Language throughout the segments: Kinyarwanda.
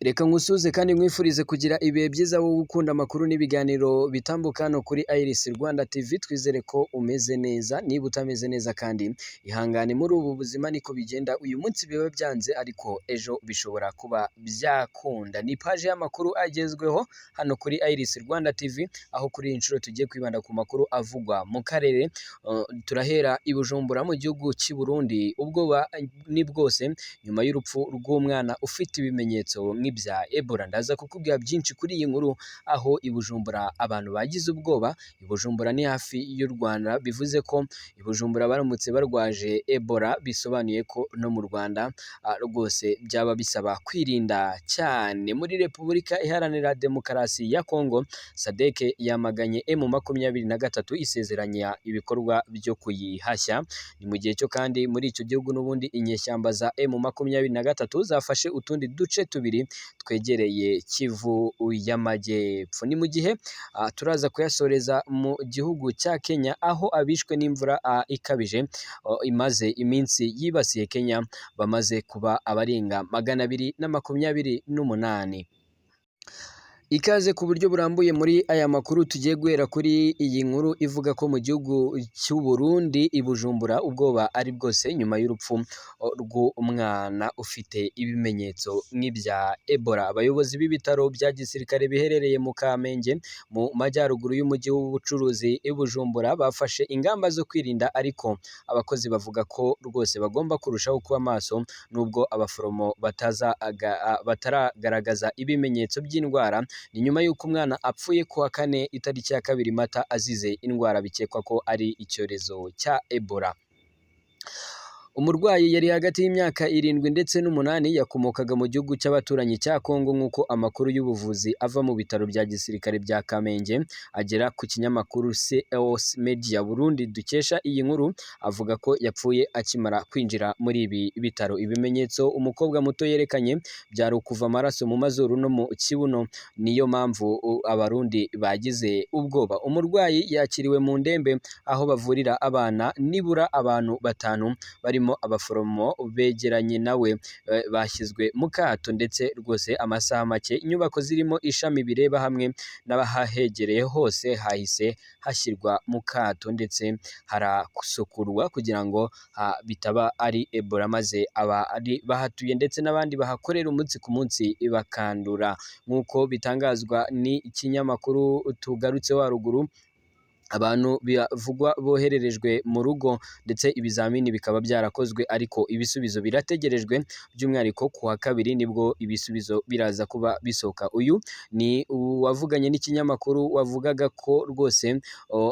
Reka nkusuze kandi nkwifurize kugira ibihe byiza wo gukunda amakuru n'ibiganiro bitambuka hano kuri Iris Rwanda TV. Twizere ko umeze neza, niba utameze neza kandi ihangane, muri ubu buzima niko bigenda. Uyu munsi biba byanze ariko ejo bishobora kuba byakunda. Ni paje y'amakuru agezweho hano kuri Iris Rwanda TV, aho kuri iyi nshuro tugiye kwibanda ku makuru avugwa mu karere. Turahera i Bujumbura mu gihugu cy'i Burundi. Ubwoba ni bwose nyuma y'urupfu rw'umwana ufite ibimenyetso bya Ebola. Ndaza kukubwira byinshi kuri iyi nkuru, aho i Bujumbura abantu bagize ubwoba. I Bujumbura ni hafi y'u Rwanda, bivuze ko i Bujumbura baramutse barwaje Ebola bisobanuye ko no mu Rwanda rwose byaba bisaba kwirinda cyane. Muri Repubulika Iharanira Demokarasi ya Kongo, SADC yamaganye M23 isezeranya ibikorwa byo kuyihashya. Ni mu gihe cyo kandi muri icyo gihugu n'ubundi inyeshyamba za M23 zafashe utundi duce tubiri twegereye Kivu y'Amajyepfo. Ni mu gihe turaza kuyasoreza mu gihugu cya Kenya, aho abishwe n'imvura ikabije imaze iminsi yibasiye Kenya bamaze kuba abarenga 228. Ikaze ku buryo burambuye muri aya makuru. Tugiye guhera kuri iyi nkuru ivuga ko mu gihugu cy'u Burundi i Bujumbura ubwoba ari bwose nyuma y'urupfu rw'umwana ufite ibimenyetso nk'ibya Ebola. Abayobozi b'ibitaro bya gisirikare biherereye mu Kamenge mu majyaruguru y'umujyi w'ubucuruzi i Bujumbura bafashe ingamba zo kwirinda, ariko abakozi bavuga ko rwose bagomba kurushaho kuba maso nubwo abaforomo bataragaragaza ibimenyetso by'indwara. Ni nyuma y'uko umwana apfuye kuwa kane itariki ya 2 Mata azize indwara bikekwa ko ari icyorezo cya Ebola. Umurwayi yari hagati y'imyaka 7 ndetse n'8, yakomokaga mu gihugu cy'abaturanyi cya Kongo, nk'uko amakuru y'ubuvuzi ava mu bitaro bya gisirikare bya Kamenge agera ku kinyamakuru CEOS Media Burundi dukesha iyi nkuru. Avuga ko yapfuye akimara kwinjira muri ibi bitaro. Ibimenyetso umukobwa muto yerekanye byari ukuva amaraso mu mazuru no mu kibuno, niyo mpamvu abarundi bagize ubwoba. Umurwayi yakiriwe mu ndembe aho bavurira abana, nibura abantu 5 barimo abaforomo begeranye nawe bashyizwe mu kato, ndetse rwose amasaha make inyubako zirimo ishami bireba hamwe n'abahahegereye hose hahise hashyirwa mu kato, ndetse harasukurwa kugira ngo bitaba ari Ebola maze abari bahatuye ndetse n'abandi bahakorera umunsi ku munsi bakandura. Nk'uko bitangazwa ni ikinyamakuru tugarutseho haruguru, abantu bivugwa bohererejwe mu rugo ndetse ibizamini bikaba byarakozwe, ariko ibisubizo birategerejwe, by'umwihariko kuwa 2 nibwo ibisubizo biraza kuba bisohoka. Uyu ni uwavuganye n'ikinyamakuru wavugaga ko rwose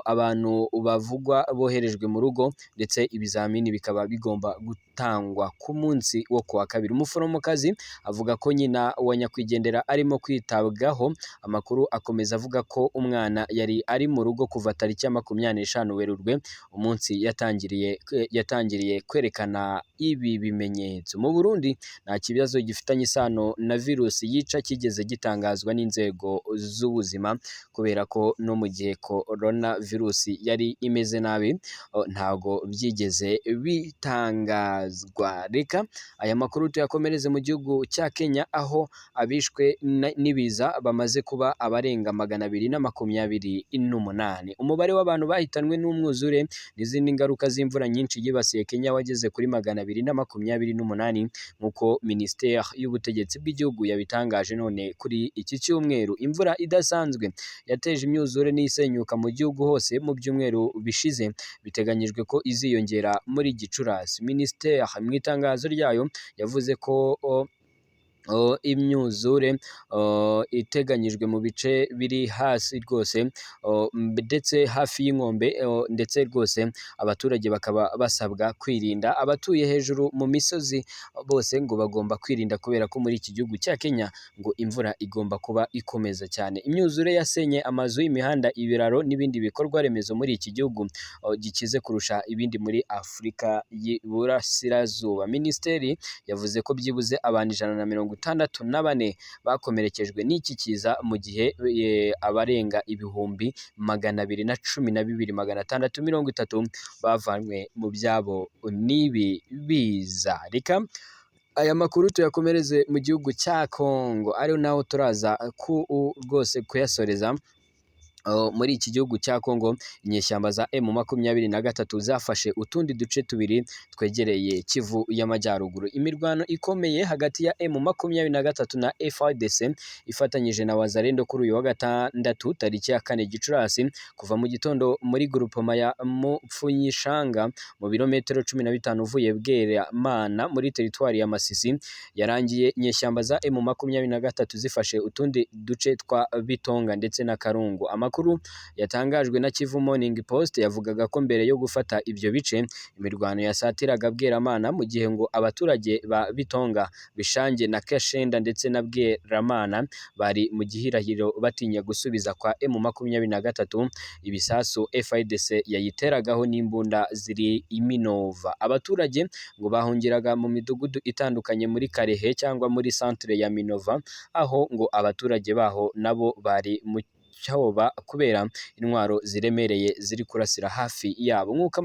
abantu bavugwa boherejwe mu rugo ndetse ibizamini bikaba bigomba gutangwa ku munsi wo kuwa 2. Umuforomokazi avuga ko nyina wa nyakwigendera arimo kwitabwaho. Amakuru akomeza avuga ko umwana yari ari mu rugo kuva tariki ya 25 Werurwe, umunsi yatangiriye kwerekana ibi bimenyetso. Mu Burundi nta kibazo gifitanye isano na virusi yica kigeze gitangazwa n'inzego z'ubuzima, kubera ko no mu gihe corona virusi yari imeze nabi ntago byigeze bitangazwa. Reka aya makuru tuyakomereze mu gihugu cya Kenya, aho abishwe n'ibiza bamaze kuba abarenga 228. Umubare w'abantu bahitanwe n'umwuzure n'izindi ngaruka z'imvura nyinshi yibasiye Kenya wageze kuri 228, nk'uko Minisiteri y'Ubutegetsi bw'igihugu yabitangaje none kuri iki cyumweru. Imvura idasanzwe yateje imyuzure n'isenyuka mu gihugu hose mu byumweru bishize, biteganyijwe ko iziyongera muri Gicurasi. Minisiteri mu itangazo ryayo yavuze ko imyuzure iteganyijwe mu bice biri hasi rwose ndetse hafi y'inkombe, ndetse rwose abaturage bakaba basabwa kwirinda. Abatuye hejuru mu misozi bose ngo bagomba kwirinda, kubera ko muri iki gihugu cya Kenya ngo imvura igomba kuba ikomeza cyane. Imyuzure yasenye amazu, imihanda, ibiraro n'ibindi bikorwa remezo muri iki gihugu gikize kurusha ibindi muri Afurika y'Iburasirazuba. Minisiteri yavuze ko byibuze abantu 164 bakomerekejwe n'iki kiza, mu gihe abarenga ibihumbi 212,630 bavanywe mu byabo n'ibi biza. Reka Aya makuru tuyakomereze mu gihugu cya Kongo ari naho turaza rwose kuyasoreza. Muri iki gihugu cya Kongo inyeshyamba za M23 zafashe utundi duce tubiri twegereye Kivu y'Amajyaruguru. Imirwano ikomeye hagati ya M23 na FARDC ifatanyije na Wazalendo kuri uyu wa gatandatu tariki ya 4 Gicurasi kuva mu gitondo muri groupement ya Mupfunyishanga mu birometero 15 uvuye Bweramana muri teritwari ya Masisi yarangiye. Inyeshyamba za M23 zifashe utundi duce twa Bitonga ndetse na Karungu. Amakuru yatangajwe na Kivu Morning Post yavugaga ko mbere yo gufata ibyo bice imirwano yasatiraga Bweramana, mu gihe ngo abaturage ba Bitonga, Bishange na Kashenda ndetse na Bweramana bari mu gihirahiro batinya gusubiza kwa M23 ibisasu FARDC yayiteragaho n'imbunda ziri Iminova. Abaturage ngo bahungiraga mu midugudu itandukanye muri Karehe cyangwa muri centre ya Minova, aho ngo abaturage baho nabo bari mu cyoba kubera intwaro ziremereye ziri kurasira hafi yabo. Nk'uko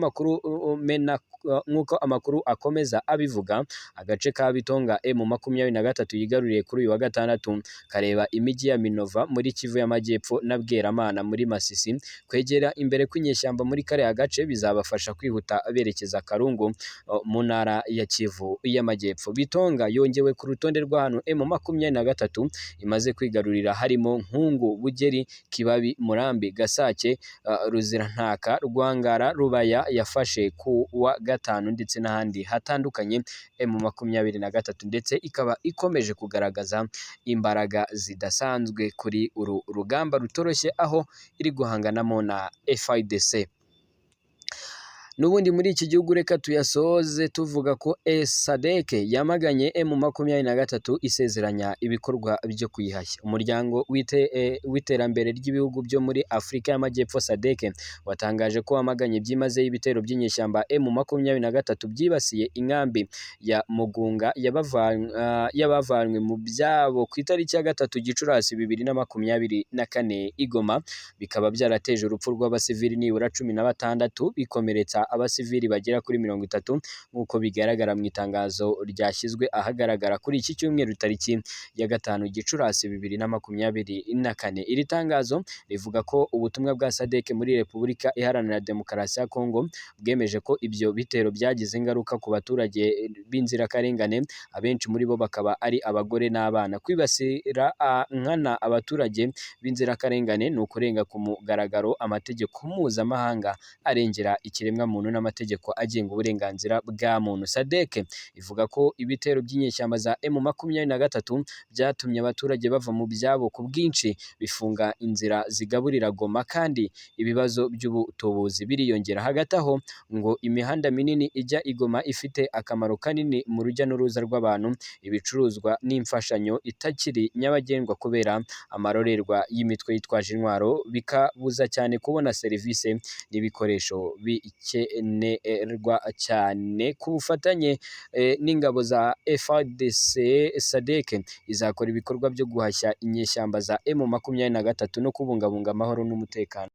amakuru akomeza abivuga, agace ka Bitonga M23 yigaruriye kuri uyu wa gatandatu kareba imijyi ya Minova muri Kivu y'Amajyepfo na Bweramana muri Masisi. Kwegera imbere kw'inyeshyamba muri kariya gace bizabafasha kwihuta berekeza Karungu mu ntara ya Kivu y'Amajyepfo. Bitonga yongewe ku rutonde rw'ahantu M23 imaze kwigarurira harimo Nkungu, Bugeri, Kibabi, Murambi, Gasake, Ruzirantaka, Rwangara, Rubaya yafashe ku wa gatanu ndetse n'ahandi hatandukanye. M23 ndetse ikaba ikomeje kugaragaza imbaraga zidasanzwe kuri uru rugamba rutoroshye, aho iri guhanganamo na FARDC. N'ubundi muri iki gihugu reka tuyasoze tuvuga ko SADC yamaganye M23 isezeranya ibikorwa byo kuyihashya. Umuryango w'iterambere ry'ibihugu byo muri Afurika y'Amajyepfo SADC watangaje ko wamaganye byimazeyo ibitero by'inyeshyamba M23 byibasiye inkambi ya Mugunga y'abavanywe mu byabo ku itariki ya 3 Gicurasi 2024 i Goma, bikaba byarateje urupfu rw'abasivili nibura 16 bikomeretsa abasivili bagera kuri 30 nk'uko bigaragara mu itangazo ryashyizwe ahagaragara kuri iki cyumweru tariki ya 5 Gicurasi 2024. Iri tangazo rivuga ko ubutumwa bwa SADC muri Repubulika Iharanira Demokarasi ya Kongo bwemeje ko ibyo bitero byagize ingaruka ku baturage b'inzirakarengane, abenshi muri bo bakaba ari abagore n'abana. Kwibasira nkana abaturage b'inzirakarengane ni ukurenga ku mugaragaro amategeko mpuzamahanga arengera ikiremwa muntu n'amategeko agenga uburenganzira bwa muntu. SADC ivuga ko ibitero by'inyeshyamba za M23 byatumye abaturage bava mu byabo ku bwinshi, bifunga inzira zigaburira Goma, kandi ibibazo by'ubutubuzi biriyongera. Hagati aho ngo imihanda minini ijya i Goma ifite akamaro kanini mu rujya n'uruza rw'abantu, ibicuruzwa n'imfashanyo itakiri nyabagendwa kubera amarorerwa y'imitwe yitwaje intwaro, bikabuza cyane kubona serivisi n'ibikoresho bikenerwa cyane. Ku bufatanye n'ingabo za FARDC, SADC izakora ibikorwa byo guhashya inyeshyamba za M23 no kubungabunga amahoro n'umutekano.